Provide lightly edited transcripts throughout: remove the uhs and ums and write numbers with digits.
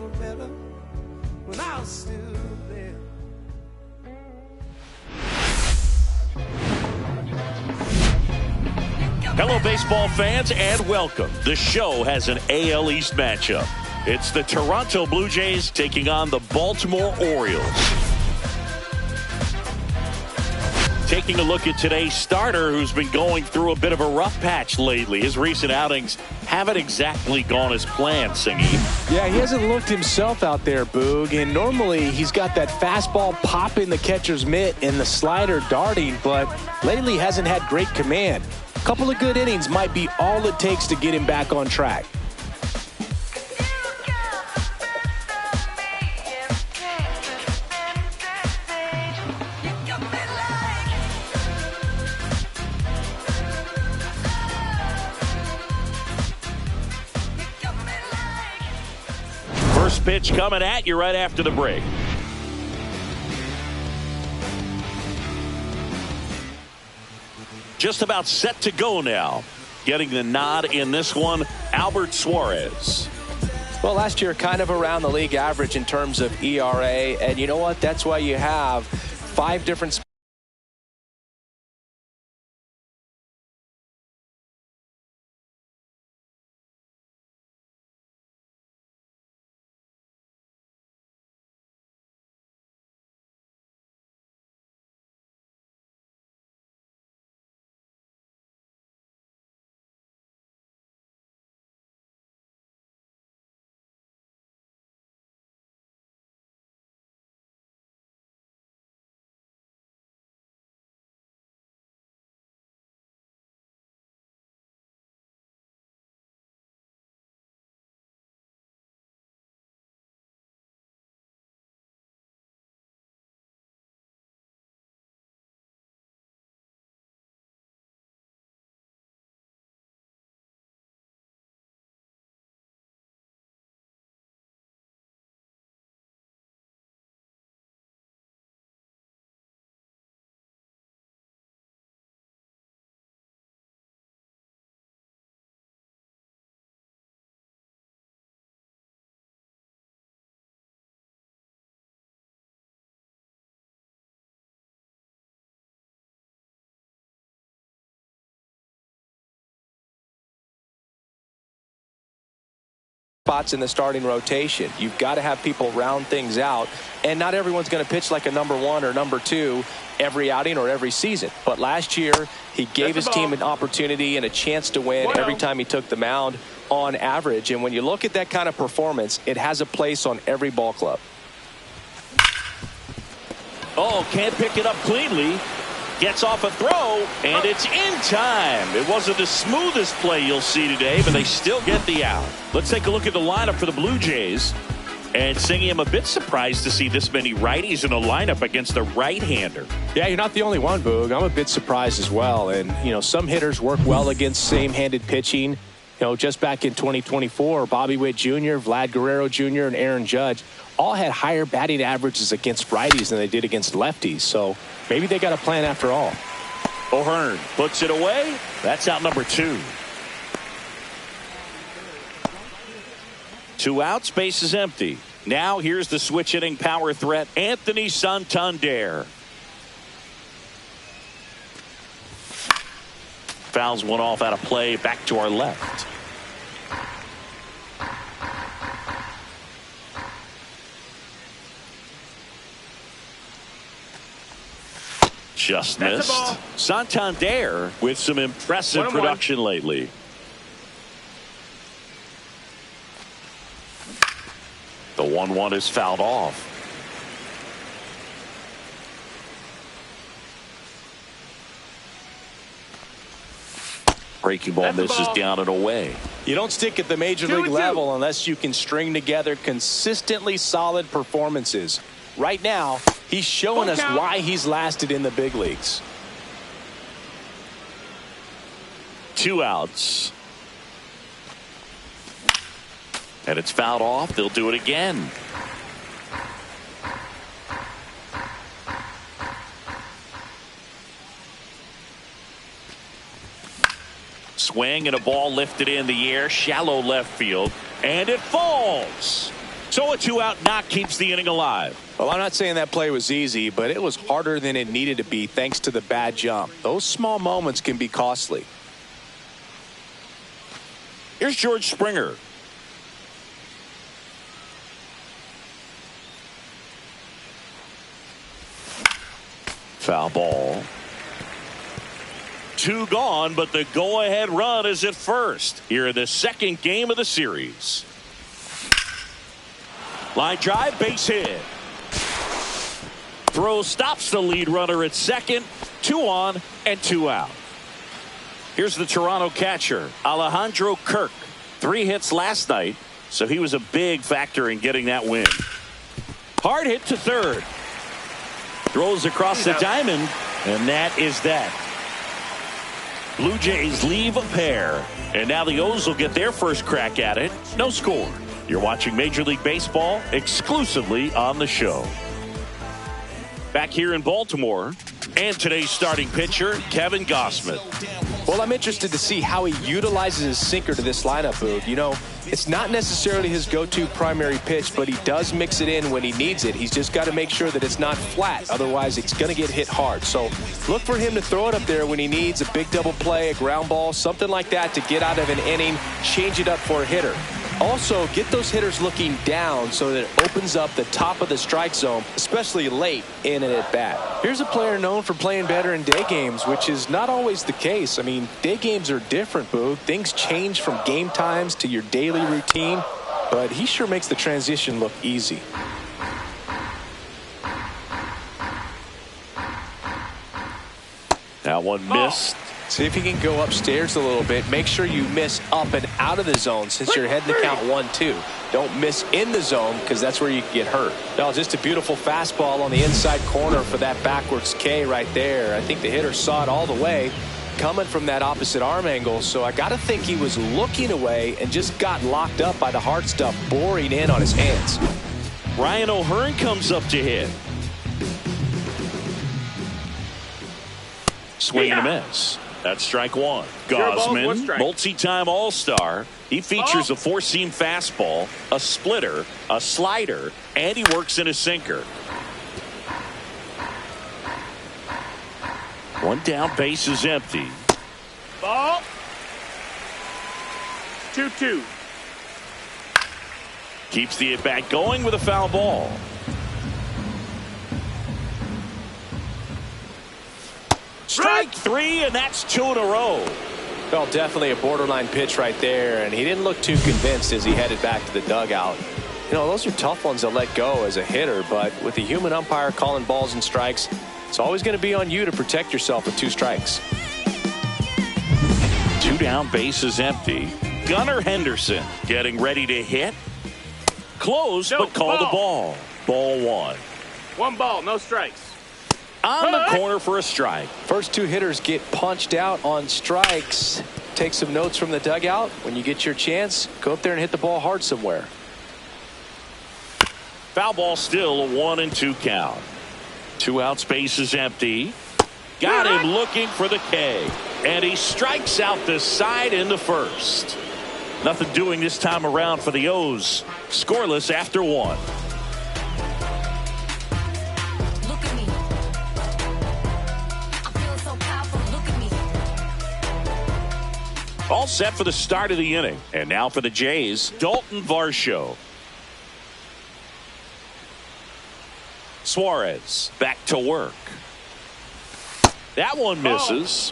were better when I was still there. Hello, baseball fans, and welcome. The show has an AL East matchup. It's the Toronto Blue Jays taking on the Baltimore Orioles. Taking a look at today's starter, who's been going through a bit of a rough patch lately. His recent outings haven't exactly gone as planned, Singy. Yeah, he hasn't looked himself out there, Boog. And normally he's got that fastball popping the catcher's mitt and the slider darting, but lately hasn't had great command. A couple of good innings might be all it takes to get him back on track. First pitch coming at you right after the break. Just about set to go now. Getting the nod in this one, Albert Suarez. Well, last year kind of around the league average in terms of ERA. And you know what? That's why you have 5 different spots in the starting rotation. You've got to have people round things out, and not everyone's going to pitch like a number 1 or number 2 every outing or every season. But last year, he gave his team an opportunity and a chance to win every time he took the mound on average. And when you look at that kind of performance, it has a place on every ball club. Oh, can't pick it up cleanly. Gets off a throw, and it's in time. It wasn't the smoothest play you'll see today, but they still get the out. Let's take a look at the lineup for the Blue Jays. And Singy, I'm a bit surprised to see this many righties in a lineup against a right-hander. Yeah, you're not the only one, Boog. I'm a bit surprised as well. And, you know, some hitters work well against same-handed pitching. You know, just back in 2024, Bobby Witt Jr., Vlad Guerrero Jr., and Aaron Judge all had higher batting averages against righties than they did against lefties. So maybe they got a plan after all. O'Hearn puts it away. That's out number 2. 2 outs, base is empty. Now here's the switch hitting power threat, Anthony Santander. Fouls one off out of play, back to our left. Just missed. Santander with some impressive production lately. The 1-1 is fouled off. Breaking ball misses down and away. You don't stick at the major league level unless you can string together consistently solid performances. Right now, he's showing us why he's lasted in the big leagues. 2 outs. And it's fouled off. They'll do it again. Swing and a ball lifted in the air, shallow left field, and it falls. So a 2-out knock keeps the inning alive. Well, I'm not saying that play was easy, but it was harder than it needed to be thanks to the bad jump. Those small moments can be costly. Here's George Springer. Foul ball. 2 gone, but the go-ahead run is at first here in the second game of the series. Line drive, base hit. Throw stops the lead runner at second. 2 on and 2 out. Here's the Toronto catcher, Alejandro Kirk. 3 hits last night, so he was a big factor in getting that win. Hard hit to third. Throws across the diamond, and that is that. Blue Jays leave a pair, and now the O's will get their first crack at it. No score. You're watching Major League Baseball exclusively on the show. Back here in Baltimore, and today's starting pitcher, Kevin Gausman. Well, I'm interested to see how he utilizes his sinker to this lineup, Boog. You know, it's not necessarily his go-to primary pitch, but he does mix it in when he needs it. He's just got to make sure that it's not flat. Otherwise, it's going to get hit hard. So look for him to throw it up there when he needs a big double play, a ground ball, something like that to get out of an inning, change it up for a hitter. Also, get those hitters looking down so that it opens up the top of the strike zone, especially late in an at-bat. Here's a player known for playing better in day games, which is not always the case. I mean, day games are different, Boog. Things change from game times to your daily routine, but he sure makes the transition look easy. That one missed. See if you can go upstairs a little bit. Make sure you miss up and out of the zone since you're heading to count 1-2. Don't miss in the zone because that's where you can get hurt. Well, just a beautiful fastball on the inside corner for that backwards K right there. I think the hitter saw it all the way coming from that opposite arm angle. So I got to think he was looking away and just got locked up by the hard stuff boring in on his hands. Ryan O'Hearn comes up to hit. Swing and a miss. That's strike 1. Gausman, multi-time All-Star. He features a 4-seam fastball, a splitter, a slider, and he works in a sinker. 1 down, base is empty. Ball. 2-2. Keeps the at-bat going with a foul ball. Strike 3, and that's 2 in a row. Well, definitely a borderline pitch right there, and he didn't look too convinced as he headed back to the dugout. You know, those are tough ones to let go as a hitter, but with the human umpire calling balls and strikes, it's always going to be on you to protect yourself with 2 strikes. 2 down, base is empty. Gunnar Henderson getting ready to hit. Close, but called a ball. Ball 1. 1 ball, no strikes. On the corner for a strike. First 2 hitters get punched out on strikes. Take some notes from the dugout. When you get your chance, go up there and hit the ball hard somewhere. Foul ball, still a 1-2 count. 2 outs, base is empty. Got him looking for the K. And he strikes out the side in the first. Nothing doing this time around for the O's. Scoreless after 1. All set for the start of the inning. And now for the Jays, Dalton Varsho. Suarez back to work. That one misses.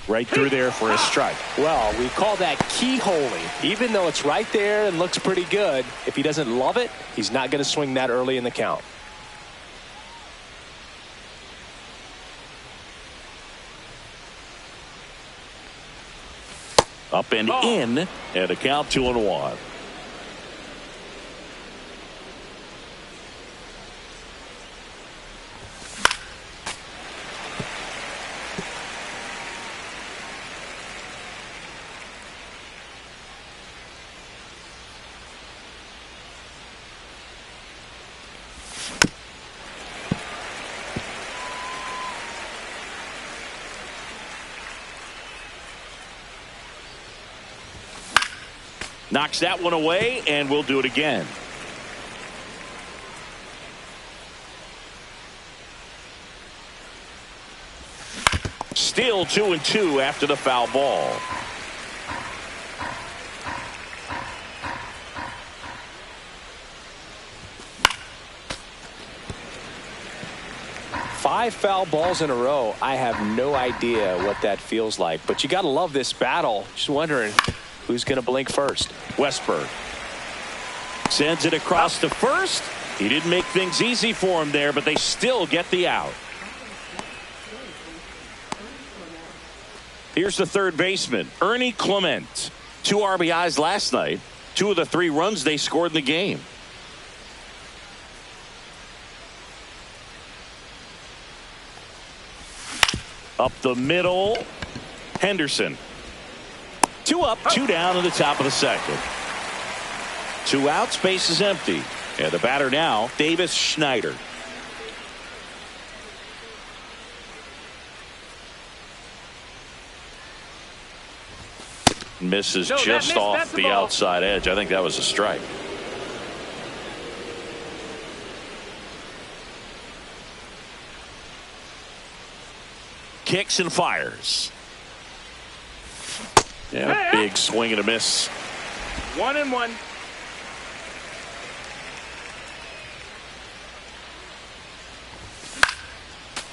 Right through there for a strike. Well, we call that keyholing. Even though it's right there and looks pretty good, if he doesn't love it, he's not going to swing that early in the count. Up and in, and a count 2-1. Knocks that one away, and we'll do it again. Still 2-2 after the foul ball. Five foul balls in a row. I have no idea what that feels like, but you got to love this battle. Just wondering who's going to blink first. Westberg sends it across to first. He didn't make things easy for him there, but they still get the out. Here's the third baseman, Ernie Clement. 2 RBIs last night. 2 of the 3 runs they scored in the game. Up the middle, Henderson. 2 up, 2 down in the top of the second. 2 outs, base is empty. And the batter now, Davis Schneider. Misses just off the outside edge. I think that was a strike. Kicks and fires. Yeah, big swing and a miss. 1-1.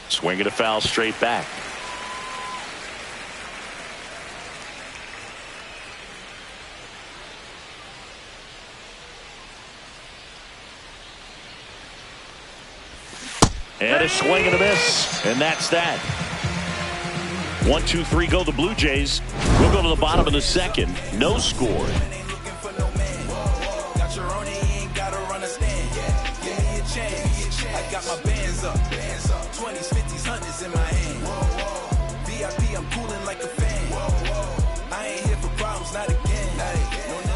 Swing and a foul straight back. And a swing and a miss. And that's that. 1, 2, 3 go the Blue Jays. We'll go to the bottom of the second. No score.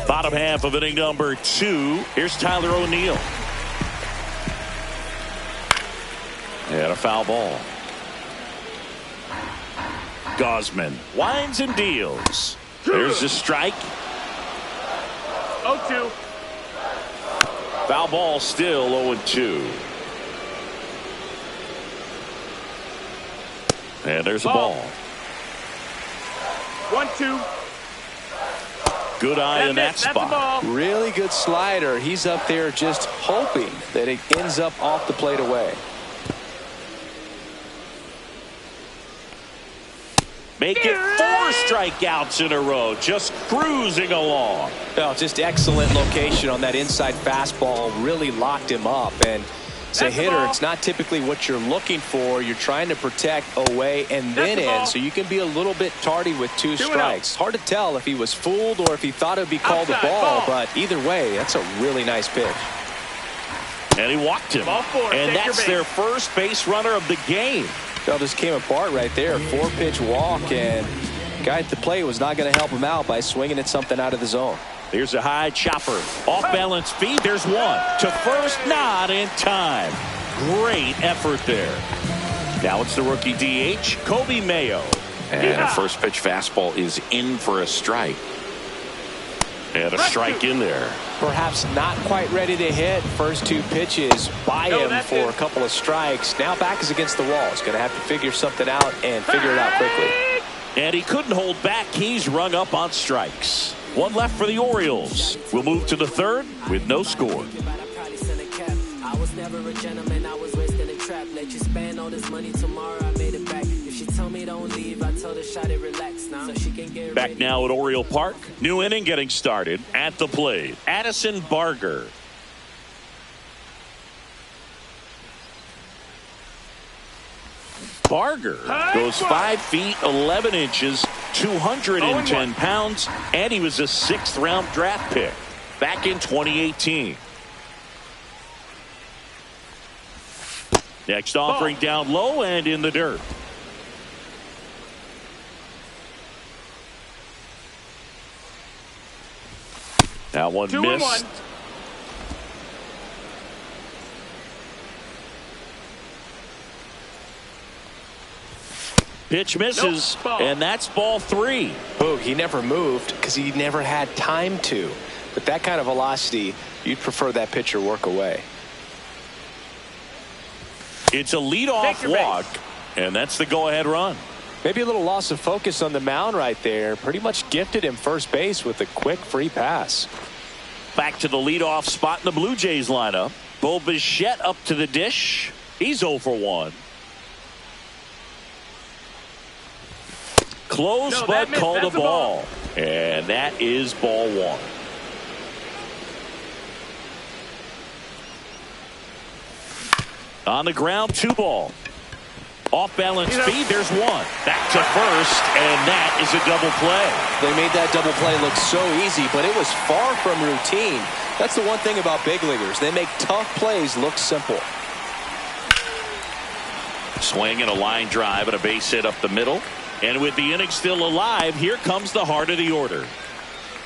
Bottom half of inning number 2. Here's Tyler O'Neill. And a foul ball. Gosman winds and deals. There's a strike. 0-2. Foul ball still 0-2. And there's a ball. 1-2. Good eye in that spot. Really good slider. He's up there just hoping that it ends up off the plate away. Make it 4 strikeouts in a row. Just cruising along. Well, just excellent location on that inside fastball. Really locked him up. And as a hitter, it's not typically what you're looking for. You're trying to protect away and then in, so you can be a little bit tardy with 2 strikes. Hard to tell if he was fooled or if he thought it would be called a ball, but either way, that's a really nice pitch. And he walked him. And that's their first base runner of the game. Well, just came apart right there. 4-pitch walk, and the guy at the plate was not going to help him out by swinging at something out of the zone. Here's a high chopper. Off balance feed. There's one. To first, not in time. Great effort there. Now it's the rookie DH, Kobe Mayo. And a first pitch fastball is in for a strike. And a strike in there. Perhaps not quite ready to hit. First 2 pitches by him for a couple of strikes. Now back is against the wall. He's going to have to figure something out and figure it out quickly. And he couldn't hold back. He's rung up on strikes. 1 left for the Orioles. We'll move to the third with no score. I was never a gentleman. I was raised in a trap. Let you spend all this money tomorrow. I made it back. If she told me don't leave, I told her shot it relax now so she can get back now at Oriole Park. New inning getting started. At the plate, Addison Barger. Barger goes 5 feet 11 inches, 210 pounds, and he was a 6th round draft pick back in 2018. Next offering down low and in the dirt. That one missed. Pitch misses, and that's ball 3. Boog, He never moved because he never had time to. But that kind of velocity, you'd prefer that pitcher work away. It's a leadoff walk, and that's the go-ahead run. Maybe a little loss of focus on the mound right there. Pretty much gifted him first base with a quick free pass. Back to the leadoff spot in the Blue Jays lineup. Bo Bichette up to the dish. He's 0 for 1. Close, but called a ball. And that is ball 1. On the ground, 2 ball. Off balance speed, there's 1. Back to first, and that is a double play. They made that double play look so easy, but it was far from routine. That's the one thing about big leaguers. They make tough plays look simple. Swing and a line drive and a base hit up the middle. And with the inning still alive, here comes the heart of the order.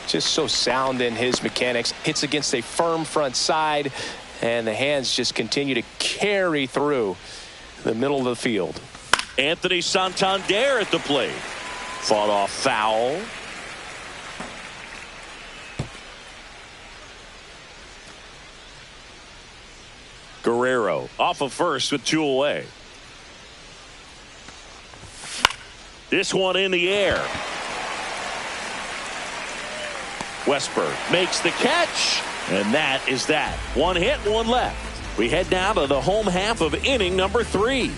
Just so sound in his mechanics. Hits against a firm front side, and the hands just continue to carry through the middle of the field. Anthony Santander at the plate. Fought off foul. Guerrero off of first with 2 away. This one in the air. Westberg makes the catch, and that is that. 1 hit, 1 left. We head now to the home half of inning number 3.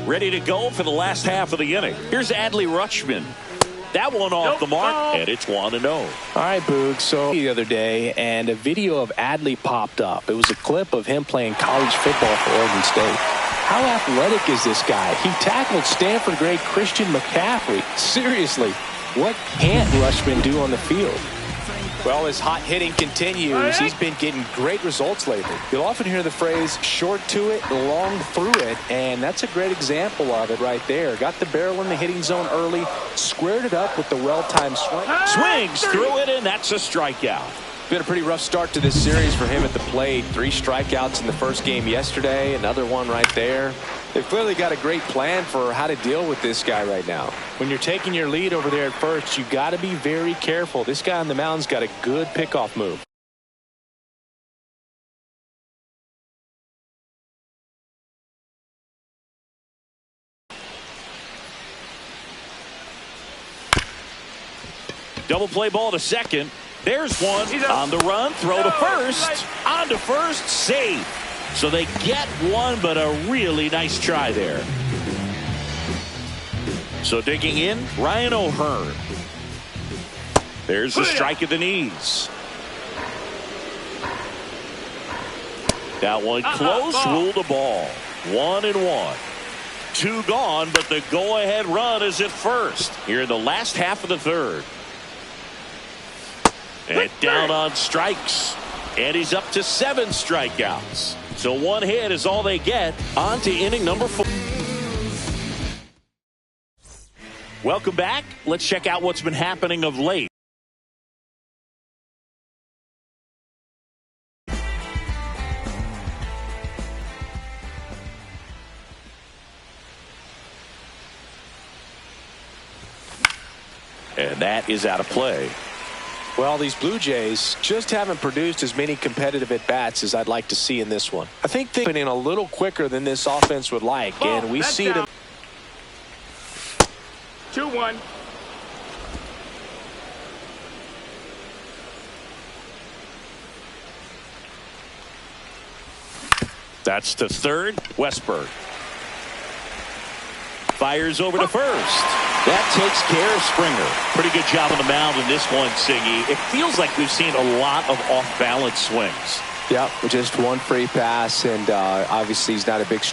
Ready to go for the last half of the inning. Here's Adley Rutschman. That one off the mark, and it's 1-0. All right, Boog. So the other day, and a video of Adley popped up. It was a clip of him playing college football for Oregon State. How athletic is this guy? He tackled Stanford great Christian McCaffrey. Seriously, what can't Rutschman do on the field? Well, his hot hitting continues. He's been getting great results lately. You'll often hear the phrase short to it, long through it, and that's a great example of it right there. Got the barrel in the hitting zone early, squared it up with the well-timed swing. Swings through it, and that's a strikeout. Been a pretty rough start to this series for him at the plate. 3 strikeouts in the first game yesterday, another one right there. They've clearly got a great plan for how to deal with this guy right now. When you're taking your lead over there at first, you got to be very careful. This guy on the mound's got a good pickoff move. Double play ball to second. There's one on the run. Throw to first. On to first. Save. So they get one, but a really nice try there. So digging in, Ryan O'Hearn. There's the strike at the knees. That one close, ruled a ball. 1-1. 2 gone, but the go-ahead run is at first here in the last half of the third. And down on strikes. And he's up to 7 strikeouts. So 1 hit is all they get. On to inning number 4. Welcome back. Let's check out what's been happening of late. And that is out of play. Well, these Blue Jays just haven't produced as many competitive at-bats as I'd like to see in this one. I think they've been in a little quicker than this offense would like, and we see it. 2-1. That's to third. Westberg fires over to first. That takes care of Springer. Pretty good job on the mound in this one, Siggy. It feels like we've seen a lot of off-balance swings. Yep, just 1 free pass, and obviously he's not a big